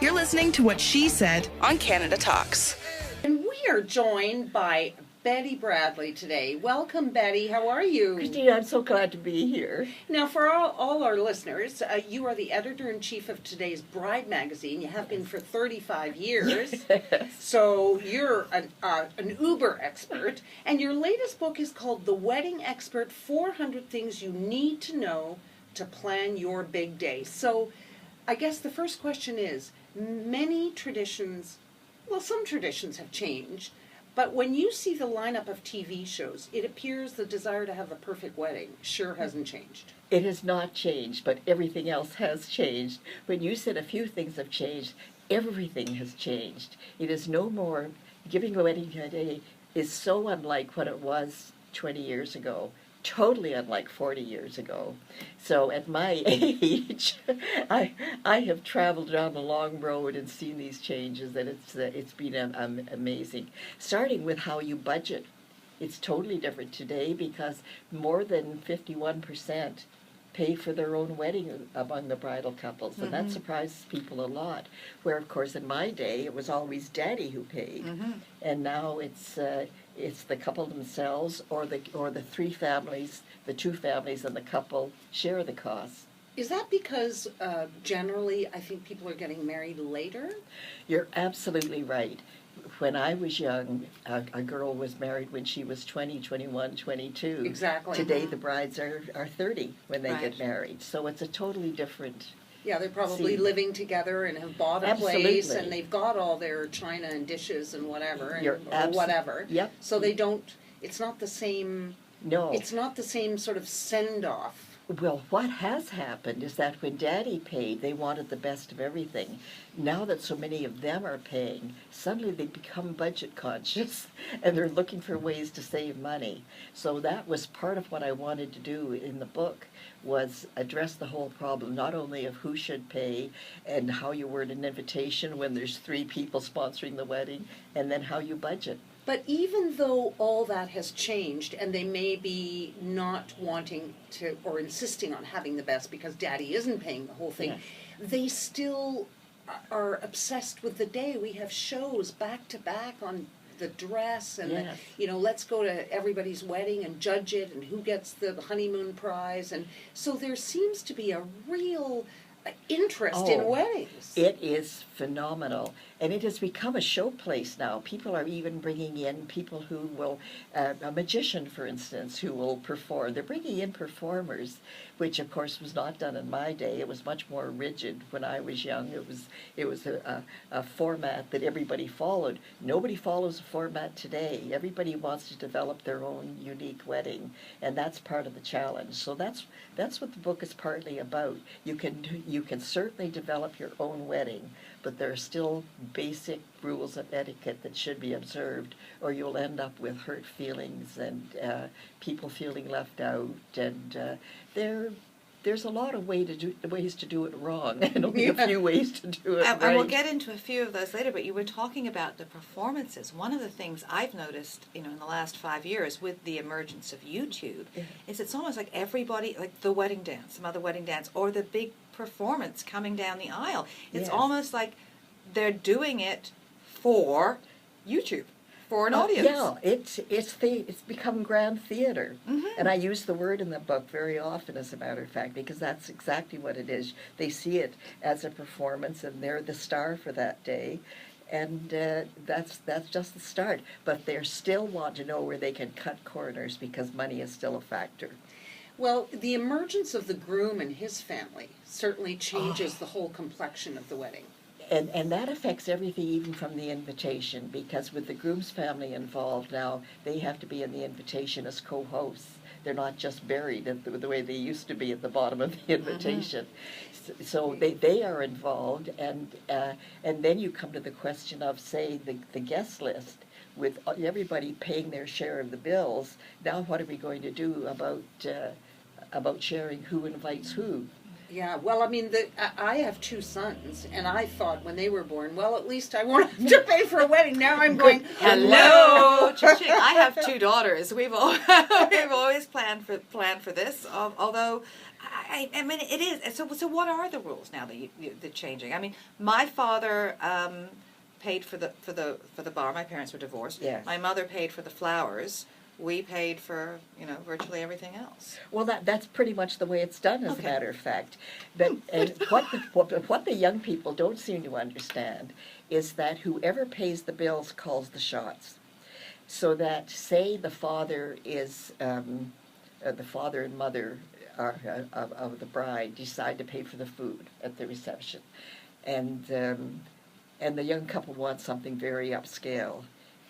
You're listening to What She Said on Canada Talks. And we are joined by Bettie Bradley today. Welcome, Bettie. How are you? Christine, I'm so glad to be here. Now, for all our listeners, you are the editor-in-chief of today's Bride magazine. You have been for 35 years. Yes. So you're an uber expert. And your latest book is called The Wedding Expert, 400 Things You Need to Know to Plan Your Big Day. So I guess the first question is, many traditions, well, some traditions have changed, but when you see the lineup of TV shows, it appears the desire to have the perfect wedding sure hasn't changed. It has not changed, but everything else has changed. When you said a few things have changed, everything has changed. It is no more, giving a wedding today is so unlike what it was 20 years ago. Totally unlike 40 years ago. So at my age, I have traveled down the long road and seen these changes, and it's been amazing. Starting with how you budget. It's totally different today because more than 51% pay for their own wedding among the bridal couples, and that surprises people a lot. Where, of course, in my day, it was always daddy who paid, and now it's the couple themselves or the three families, the two families and the couple share the costs. Is that because generally I think people are getting married later? You're absolutely right. When I was young, a girl was married when she was 20, 21, 22. Exactly. Today the brides are 30 when they Right. get married. So it's a totally different... Yeah, they're probably living together and have bought a place, and they've got all their china and dishes and whatever, and or whatever. Yep. So they don't. It's not the same. No. It's not the same sort of send off. Well, what has happened is that when Daddy paid, they wanted the best of everything. Now that so many of them are paying, suddenly they become budget conscious and they're looking for ways to save money. So that was part of what I wanted to do in the book, was address the whole problem, not only of who should pay and how you word an invitation when there's 3 people sponsoring the wedding, and then how you budget. But even though all that has changed, and they may be not wanting to or insisting on having the best because Daddy isn't paying the whole thing, they still are obsessed with the day. We have shows back to back on the dress and let's go to everybody's wedding and judge it and who gets the honeymoon prize, and so there seems to be a real interest in weddings. It is phenomenal, and it has become a showplace now. People are even bringing in people who will, a magician, for instance, who will perform. They're bringing in performers, which of course was not done in my day. It was much more rigid when I was young. It was a format that everybody followed. Nobody follows a format today. Everybody wants to develop their own unique wedding, and that's part of the challenge. So that's what the book is partly about. You can certainly develop your own wedding, but there are still basic rules of etiquette that should be observed, or you'll end up with hurt feelings and people feeling left out. And there's a lot of ways to do it wrong, and only a few ways to do it right. And we'll get into a few of those later, but you were talking about the performances. One of the things I've noticed, in the last 5 years with the emergence of YouTube, is it's almost like everybody, like the wedding dance, some other wedding dance, or the big performance coming down the aisle. It's almost like they're doing it for YouTube, for an audience. Yeah, it's become grand theater, and I use the word in the book very often, as a matter of fact, because that's exactly what it is. They see it as a performance, and they're the star for that day, and that's just the start. But they still want to know where they can cut corners because money is still a factor. Well, the emergence of the groom and his family certainly changes the whole complexion of the wedding. And that affects everything, even from the invitation, because with the groom's family involved now, they have to be in the invitation as co-hosts. They're not just buried the way they used to be at the bottom of the invitation. So they are involved, and then you come to the question of, say, the guest list. With everybody paying their share of the bills, now what are we going to do about sharing who invites who? Yeah, well, I mean, I have 2 sons, and I thought when they were born, well, at least I won't have to pay for a wedding. Now I'm going, hello, cha-ching. I have 2 daughters. We've always planned for this. Although I mean, it is. So what are the rules now that changing? I mean, my father paid for the bar. My parents were divorced. Yes. My mother paid for the flowers. We paid for virtually everything else. Well, that's pretty much the way it's done, as Okay. a matter of fact. But and what the young people don't seem to understand is that whoever pays the bills calls the shots. So that, say, the father and mother of the bride decide to pay for the food at the reception, and the young couple wants something very upscale,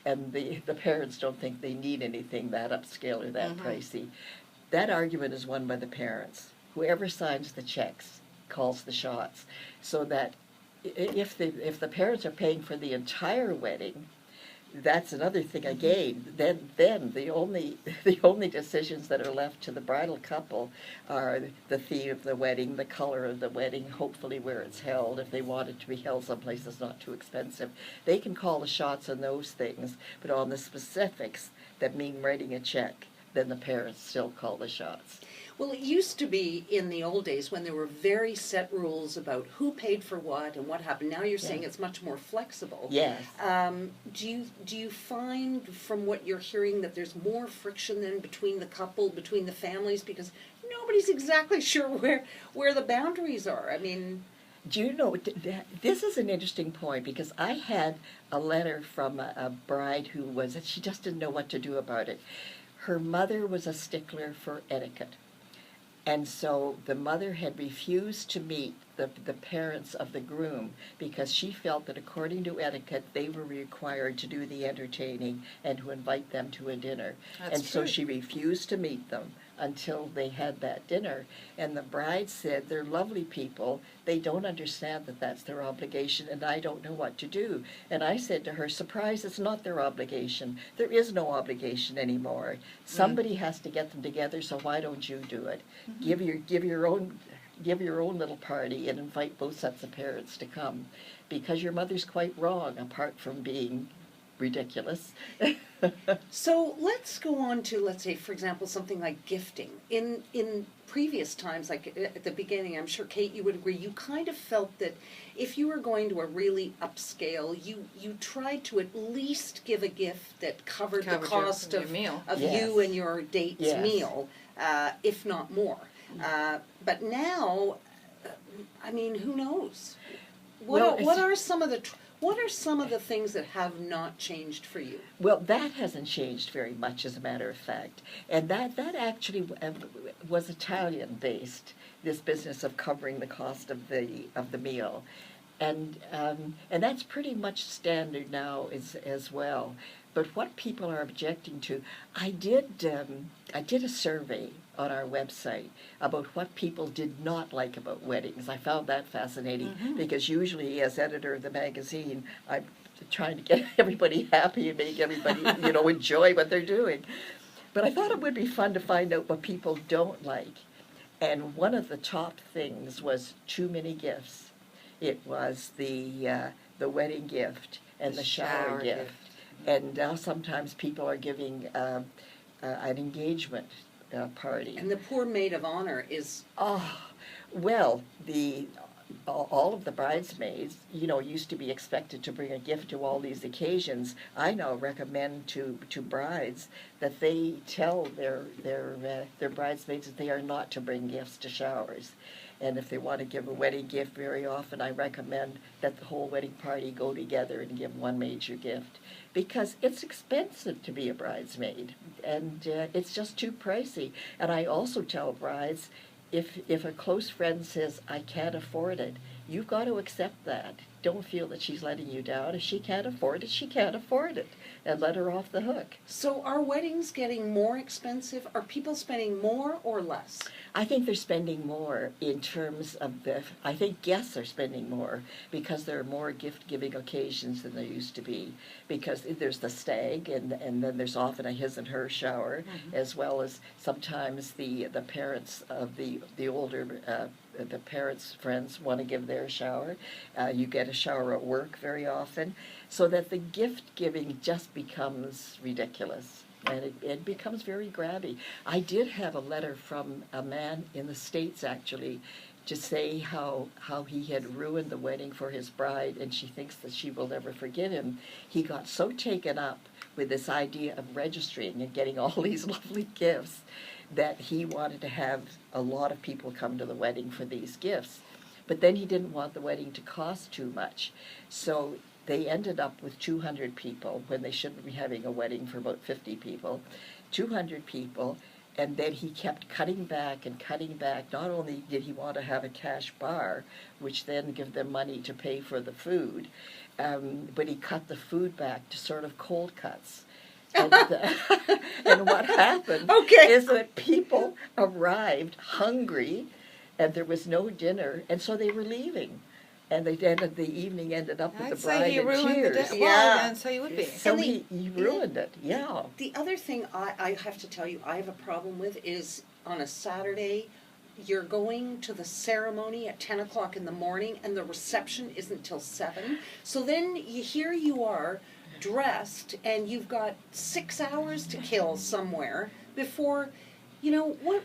and the parents don't think they need anything that upscale or that pricey. That argument is won by the parents. Whoever signs the checks calls the shots. So that if the parents are paying for the entire wedding, that's another thing again. Then the only decisions that are left to the bridal couple are the theme of the wedding, the color of the wedding, hopefully where it's held. If they want it to be held someplace that's not too expensive, they can call the shots on those things. But on the specifics that mean writing a check, then the parents still call the shots. Well, it used to be in the old days when there were very set rules about who paid for what and what happened. Now you're saying it's much more flexible. Yes. Do you find from what you're hearing that there's more friction then between the couple, between the families, because nobody's exactly sure where the boundaries are? I mean, do you know, this is an interesting point, because I had a letter from a bride she just didn't know what to do about it. Her mother was a stickler for etiquette. And so the mother had refused to meet the parents of the groom because she felt that according to etiquette, they were required to do the entertaining and to invite them to a dinner. That's so true. she refused to meet them until they had that dinner. And the bride said, they're lovely people. They don't understand that that's their obligation, and I don't know what to do. And I said to her, surprise, it's not their obligation. There is no obligation anymore. Somebody has to get them together, so why don't you do it? Give your own little party and invite both sets of parents to come, because your mother's quite wrong, apart from being ridiculous. so let's go on to, let's say, for example, something like gifting. In previous times, like at the beginning, I'm sure, Kate, you would agree, you kind of felt that if you were going to a really upscale, you tried to at least give a gift that covered the cost your of meal. of Yes. you and your date's Yes. meal, if not more. But now, I mean, who knows? What are some of the things that have not changed for you? Well, that hasn't changed very much, as a matter of fact. And that actually was Italian-based, this business of covering the cost of the meal. And that's pretty much standard now as well. But what people are objecting to, I did a survey on our website about what people did not like about weddings. I found that fascinating because usually, as editor of the magazine, I'm trying to get everybody happy and make everybody enjoy what they're doing. But I thought it would be fun to find out what people don't like. And one of the top things was too many gifts. It was the wedding gift and the shower gift. And now sometimes people are giving an engagement party. And the poor maid of honor is... Well, all of the bridesmaids, used to be expected to bring a gift to all these occasions. I now recommend to brides that they tell their bridesmaids that they are not to bring gifts to showers. And if they want to give a wedding gift, very often I recommend that the whole wedding party go together and give one major gift. Because it's expensive to be a bridesmaid, and it's just too pricey. And I also tell brides, if a close friend says, I can't afford it, you've got to accept that. Don't feel that she's letting you down. If she can't afford it, she can't afford it. And let her off the hook. So are weddings getting more expensive? Are people spending more or less? I think they're spending more in terms of I think guests are spending more because there are more gift-giving occasions than there used to be. Because there's the stag, and then there's often a his and her shower, as well as sometimes the parents of the older the parents' friends want to give their shower. You get a shower at work very often, so that the gift giving just becomes ridiculous. And it becomes very grabby. I did have a letter from a man in the States, actually, to say how he had ruined the wedding for his bride, and she thinks that she will never forgive him. He got so taken up with this idea of registering and getting all these lovely gifts that he wanted to have a lot of people come to the wedding for these gifts. But then he didn't want the wedding to cost too much. So they ended up with 200 people when they shouldn't be having a wedding for about 50 people. 200 people, and then he kept cutting back and cutting back. Not only did he want to have a cash bar, which then give them money to pay for the food, but he cut the food back to sort of cold cuts. And, and what happened is that people arrived hungry, and there was no dinner, and so they were leaving. And the evening ended up with the bride in tears. Well, then, so you would be. So he ruined it, yeah. The other thing I have to tell you I have a problem with is on a Saturday, you're going to the ceremony at 10 o'clock in the morning and the reception isn't till 7. So then here you are dressed and you've got 6 hours to kill somewhere before, what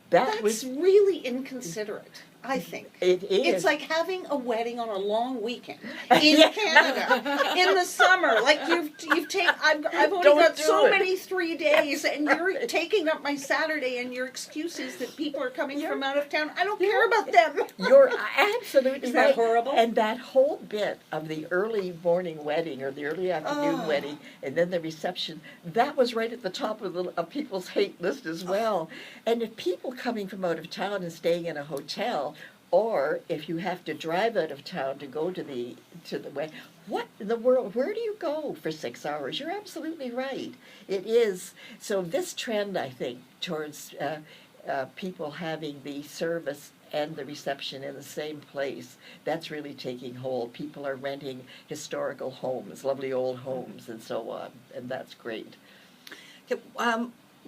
that's really inconsiderate. I think. It is. It's like having a wedding on a long weekend in Canada in the summer. Like you've taken. I've only got so many 3 days, and you're taking up my Saturday. And your excuse is that people are coming from out of town. I don't care about them. You're absolutely Is that right. horrible? And that whole bit of the early morning wedding or the early afternoon wedding, and then the reception, that was right at the top of people's hate list as well. And if people coming from out of town and staying in a hotel, or if you have to drive out of town to go to the wedding, what in the world? Where do you go for 6 hours? You're absolutely right. It is. So this trend, I think, towards people having the service and the reception in the same place, that's really taking hold. People are renting historical homes, lovely old homes, and so on, and that's great.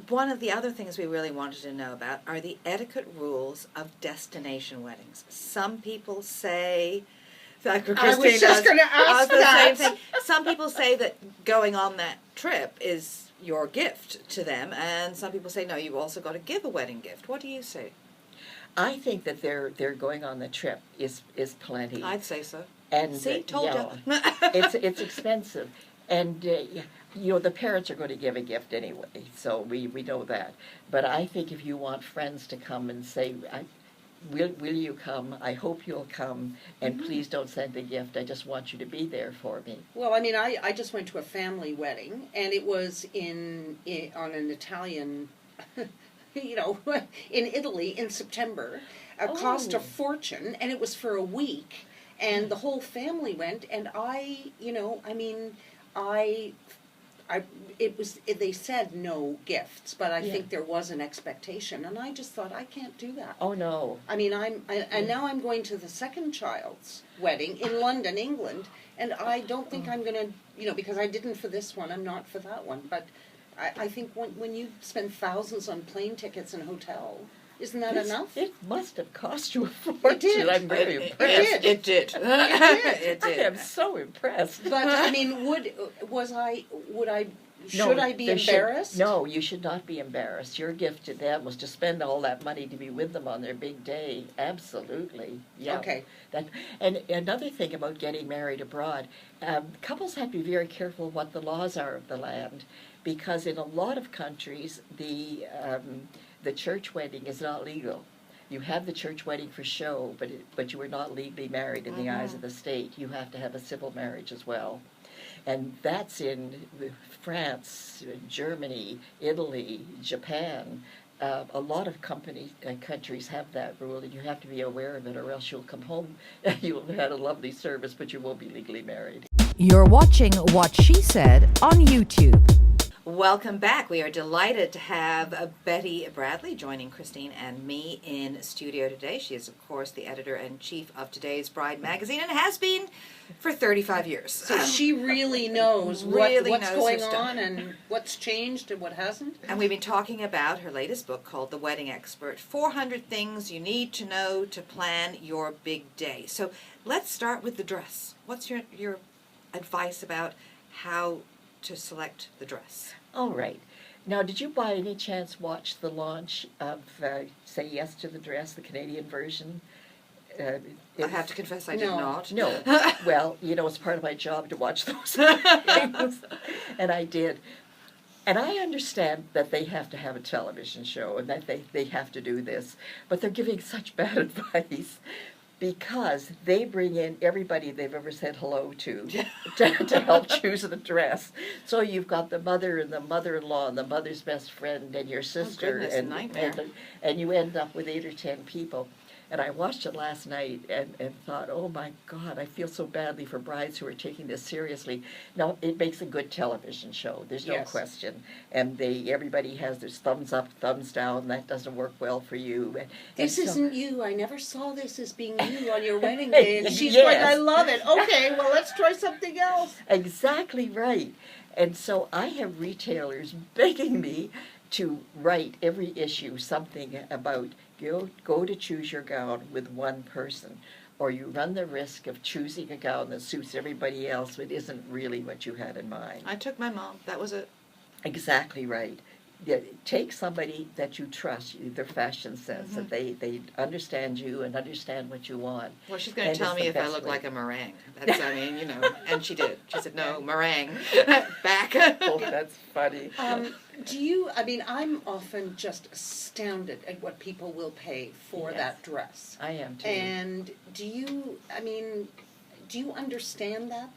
One of the other things we really wanted to know about are the etiquette rules of destination weddings. Some people say, like I was just going to ask that. Same thing. Some people say that going on that trip is your gift to them, and some people say, no, you've also got to give a wedding gift. What do you say? I think that they're going on the trip is plenty. I'd say so. And see, told you. it's expensive, and the parents are going to give a gift anyway, so we know that. But I think if you want friends to come and say, will you come? I hope you'll come, and please don't send a gift. I just want you to be there for me. Well, I mean, I just went to a family wedding, and it was on an Italian, in Italy in September. It cost a fortune, and it was for a week, and the whole family went, and they said no gifts, but I think there was an expectation, and I just thought, I can't do that. Oh no. I mean, and now I'm going to the second child's wedding in London, England, and I don't think I'm going to, because I didn't for this one, I'm not for that one, but I think when you spend thousands on plane tickets and hotel, isn't that enough? It must have cost you a fortune. It did. I'm very impressed. It did. I am so impressed. But I mean, should I be embarrassed? No, you should not be embarrassed. Your gift to them was to spend all that money to be with them on their big day. Absolutely. Yeah. Okay. And another thing about getting married abroad, couples have to be very careful what the laws are of the land, because in a lot of countries, the church wedding is not legal. You have the church wedding for show, but you are not legally married in the eyes of the state. You have to have a civil marriage as well. And that's in France, Germany, Italy, Japan. A lot of countries have that rule, and you have to be aware of it, or else you'll come home, you'll have had a lovely service, but you won't be legally married. You're watching What She Said on YouTube. Welcome back. We are delighted to have Bettie Bradley joining Christine and me in studio today. She is, of course, the editor-in-chief of Today's Bride magazine and has been for 35 years. So she really knows what's going on and what's changed and what hasn't. And we've been talking about her latest book called The Wedding Expert, 400 Things You Need to Know to Plan Your Big Day. So let's start with the dress. What's your advice about how to select the dress? All right. Now, did you by any chance watch the launch of Say Yes to the Dress, the Canadian version? I have to confess I did No. not. No. Well, it's part of my job to watch those things. And I did. And I understand that they have to have a television show and that they have to do this, but they're giving such bad advice because they bring in everybody they've ever said hello to help choose the dress. So you've got the mother and the mother-in-law and the mother's best friend and your sister, goodness, a nightmare. and you end up with 8 or 10 people. And I watched it last night and thought, oh my God, I feel so badly for brides who are taking this seriously. Now, it makes a good television show, there's no Yes. question. And everybody has their thumbs up, thumbs down, that doesn't work well for you. This And so- isn't you. I never saw this as being you on your wedding day. And she's going, Yes. I love it. Okay, well, let's try something else. Exactly right. And so I have retailers begging me to write every issue something about go to choose your gown with one person, or you run the risk of choosing a gown that suits everybody else but isn't really what you had in mind. I took my mom. That was it. Exactly right. Yeah, take somebody that you trust, their fashion sense, that they understand you and understand what you want. Well, she's going And to tell it's me the if I best look way. like a meringue. That's, and she did. She said, no, meringue. Back. Oh, that's funny. I'm often just astounded at what people will pay for Yes. that dress. I am too. And do you understand that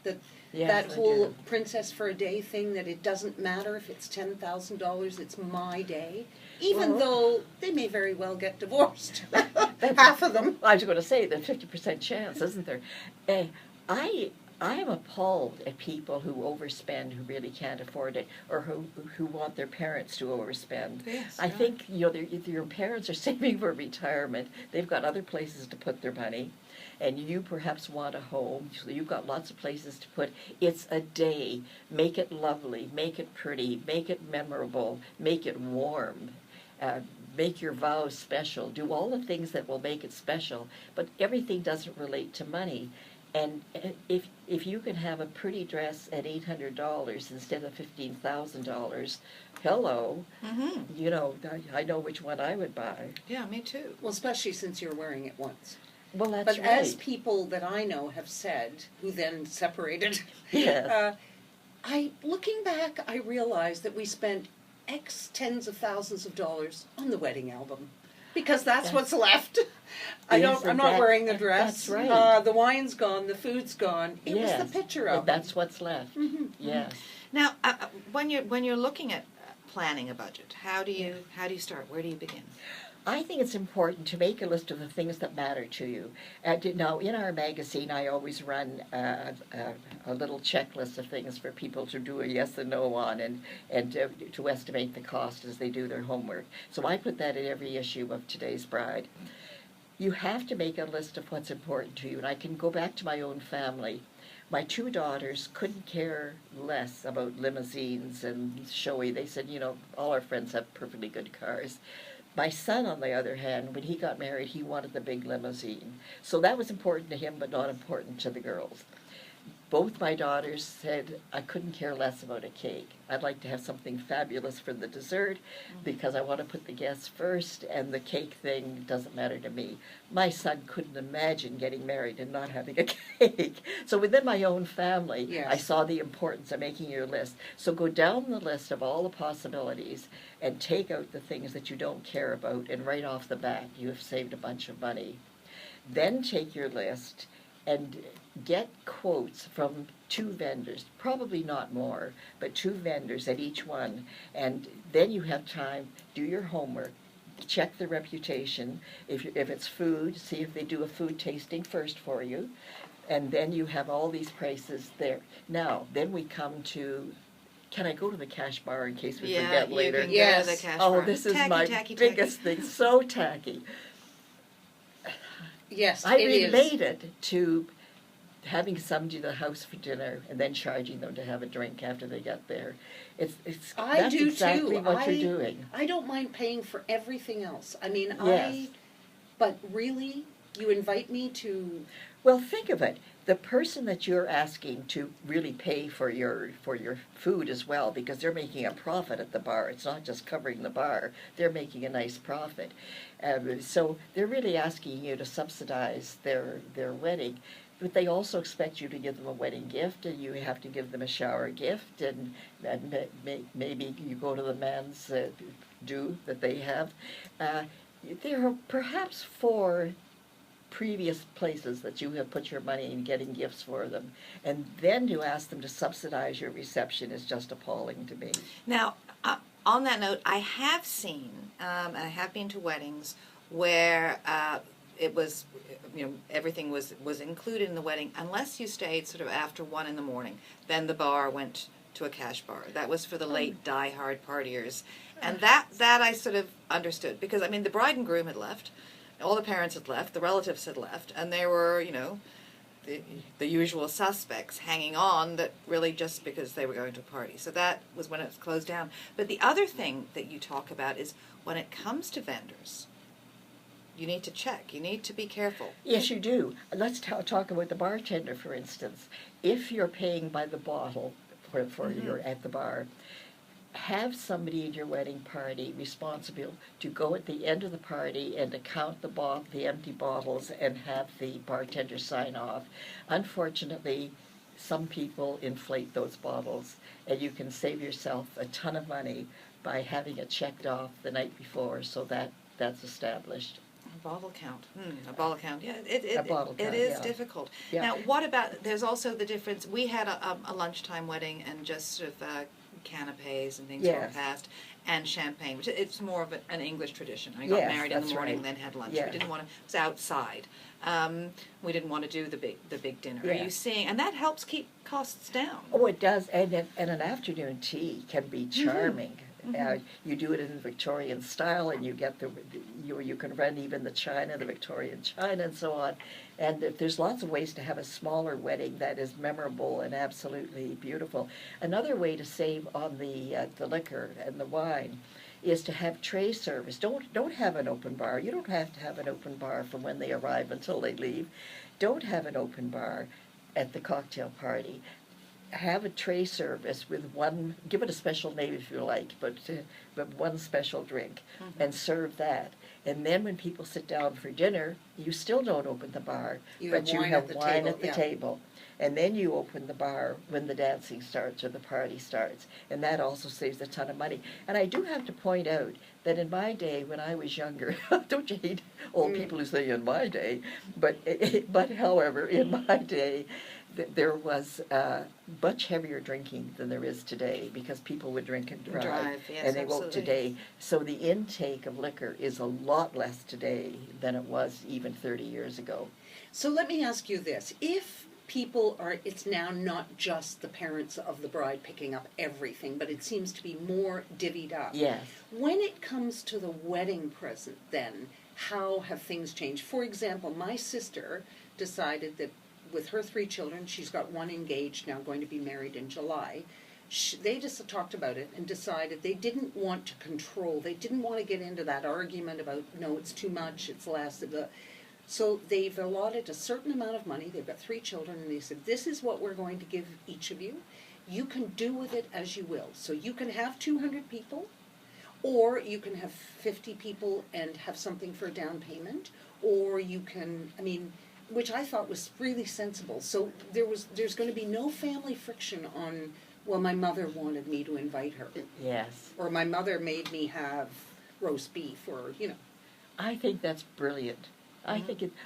Yes, that I whole do. princess for a day thing, that it doesn't matter if it's $10,000, it's my day, even Well- though they may very well get divorced. Half of them. I was going to say the 50% chance, isn't there? I am appalled at people who overspend, who really can't afford it, or who want their parents to overspend. Yes, I yeah. think your parents are saving for retirement. They've got other places to put their money, and you perhaps want a home, so you've got lots of places to put. It's a day. Make it lovely. Make it pretty. Make it memorable. Make it warm. Make your vows special. Do all the things that will make it special, but everything doesn't relate to money. And if you can have a pretty dress at $800 instead of $15,000, hello, Mm-hmm. I know which one I would buy. Yeah, me too. Well, especially since you're wearing it once. Well, that's But right. as people that I know have said, who then separated, Yes. looking back, I realized that we spent X tens of thousands of dollars on the wedding album, because that's Yes. what's left. Yes, I'm and not wearing the dress. that's right. The wine's gone. The food's gone. It was the picture and of that's what's left. Mhm. Yes. Now, when you're looking at planning a budget, how do you start? Where do you begin? I think it's important to make a list of the things that matter to you. Now, in our magazine, I always run a little checklist of things for people to do a yes and no on, and to estimate the cost as they do their homework. So I put that in every issue of Today's Bride. You have to make a list of what's important to you, and I can go back to my own family. My 2 daughters couldn't care less about limousines and showy. They said, all our friends have perfectly good cars. My son, on the other hand, when he got married, he wanted the big limousine. So that was important to him, but not important to the girls. Both my daughters said, I couldn't care less about a cake. I'd like to have something fabulous for the dessert because I want to put the guests first, and the cake thing doesn't matter to me. My son couldn't imagine getting married and not having a cake. So within my own family, Yes. I saw the importance of making your list. So go down the list of all the possibilities and take out the things that you don't care about, and right off the bat, you have saved a bunch of money. Then take your list and get quotes from 2 vendors, probably not more, but 2 vendors at each one. And then you have time, do your homework, check the reputation. If it's food, see if they do a food tasting first for you. And then you have all these prices there. Now, then we come to, can I go to the cash bar in case we forget later? You can Yes. go to the cash Oh, bar. this is Tacky, my tacky, biggest tacky. thing. So tacky. Yes, I it is. related to having somebody to the house for dinner and then charging them to have a drink after they get there. I That's do exactly too. what you're doing. I don't mind paying for everything else. I mean, Yes. but really, you invite me to. Well, think of it. the person that you're asking to really pay for your food as well, because they're making a profit at the bar. It's not just covering the bar; they're making a nice profit. So they're really asking you to subsidize their wedding. But they also expect you to give them a wedding gift, and you have to give them a shower gift, and maybe you go to the man's do that they have. There are perhaps 4 previous places that you have put your money in getting gifts for them, and then to ask them to subsidize your reception is just appalling to me. Now, on that note, I have seen, and I have been to weddings where it was, everything was included in the wedding, unless you stayed sort of after 1 in the morning. Then the bar went to a cash bar. That was for the late die-hard partiers. And that I sort of understood, because, the bride and groom had left, all the parents had left, the relatives had left, and there were, the usual suspects hanging on that really just because they were going to a party. So that was when it was closed down. But the other thing that you talk about is when it comes to vendors, you need to check. You need to be careful. Yes, you do. Let's talk about the bartender, for instance. If you're paying by the bottle for your at the bar, have somebody in your wedding party responsible to go at the end of the party and to count the empty bottles and have the bartender sign off. Unfortunately, some people inflate those bottles, and you can save yourself a ton of money by having it checked off the night before, so that's established. A bottle count. A bottle count. Yeah, A bottle count, it is yeah. difficult. Yeah. Now, what about, there's also the difference, we had a lunchtime wedding and just sort of canapes and things were Yes. passed, and champagne, which it's more of an English tradition. I got Yes, married in the that's morning, right. then had lunch. Yeah. We didn't want to, it was outside. We didn't want to do the big dinner. Are Yeah. you seeing, and that helps keep costs down. Oh, it does, and an afternoon tea can be charming. You do it in Victorian style, and you get you can rent even the china, the Victorian china, and so on. And there's lots of ways to have a smaller wedding that is memorable and absolutely beautiful. Another way to save on the liquor and the wine is to have tray service. Don't have an open bar. You don't have to have an open bar from when they arrive until they leave. Don't have an open bar at the cocktail party. Have a tray service with one, give it a special name if you like, but one special drink, and serve that. And then when people sit down for dinner, you still don't open the bar, but you have wine at the table. And then you open the bar when the dancing starts or the party starts. And that also saves a ton of money. And I do have to point out that in my day, when I was younger, don't you hate old people who say in my day, but however, in my day, there was much heavier drinking than there is today, because people would drink and drive, yes, and they won't absolutely. today. So the intake of liquor is a lot less today than it was even 30 years ago. So let me ask you this. If people are, it's now not just the parents of the bride picking up everything, but it seems to be more divvied up. Yes. When it comes to the wedding present then, how have things changed? For example, my sister decided that with her 3 children, she's got one engaged now, going to be married in July. They just talked about it and decided they didn't want to control. They didn't want to get into that argument about, no, it's too much, it's less. So they've allotted a certain amount of money. They've got 3 children, and they said, this is what we're going to give each of you. You can do with it as you will. So you can have 200 people, or you can have 50 people and have something for a down payment, or you can, which I thought was really sensible. So there's going to be no family friction on, well, my mother wanted me to invite her. Yes. Or my mother made me have roast beef, or, I think that's brilliant. I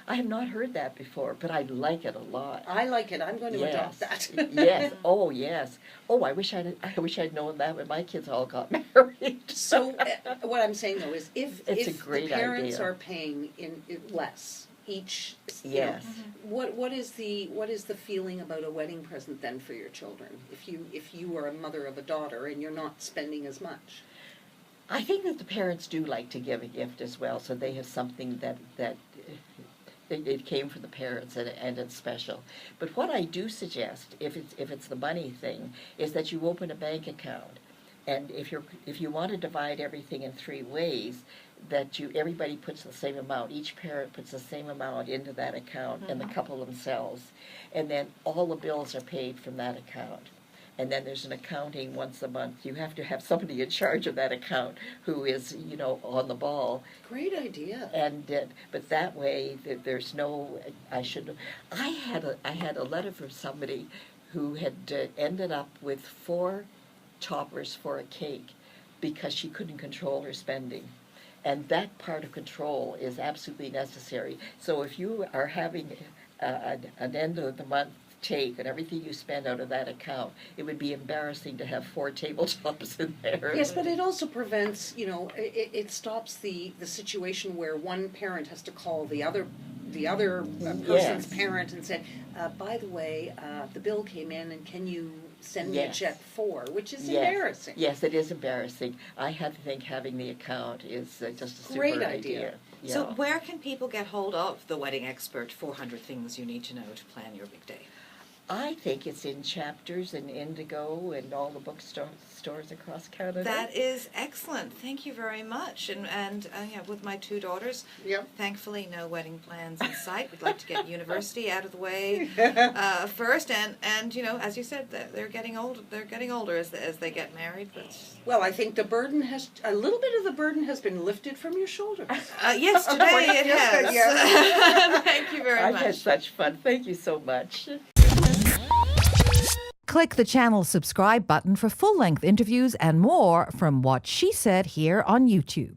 have not heard that before, but I like it a lot. I like it. I'm going to adopt that. Yes. Oh, yes. Oh, I wish I'd known that when my kids all got married. So what I'm saying though is, if It's a the great parents idea. are paying in less each, Yes. what is the feeling about a wedding present then for your children? If you are a mother of a daughter and you're not spending as much. I think that the parents do like to give a gift as well, so they have something that it came from the parents, and it's special. But what I do suggest, if it's the money thing, is that you open a bank account, and if you want to divide everything in 3 ways, that everybody puts the same amount. Each parent puts the same amount into that account, and the couple themselves, and then all the bills are paid from that account. And then there's an accounting once a month. You have to have somebody in charge of that account who is, on the ball. Great idea. And but that way, there's no. I had a letter from somebody who had ended up with 4 toppers for a cake because she couldn't control her spending. And that part of control is absolutely necessary. So if you are having an end of the month take and everything you spend out of that account, it would be embarrassing to have 4 tabletops in there. Yes, but it also prevents, it stops the situation where one parent has to call the other person's parent and say, by the way, the bill came in and can you send me a check for, which is embarrassing. Yes, it is embarrassing. I think having the account is just a super Great idea. Yeah. So where can people get hold of the Wedding Expert 400 Things You Need to Know to Plan Your Big Day? I think it's in Chapters and Indigo and all the bookstores across Canada. That is excellent. Thank you very much. And with my 2 daughters, thankfully no wedding plans in sight. We'd like to get university out of the way first. And as you said, they're getting older. They're getting older as they get married. But Well, I think a little bit of the burden has been lifted from your shoulders. yes, today it has. Thank you very much. I've had such fun. Thank you so much. Click the channel subscribe button for full-length interviews and more from What She Said here on YouTube.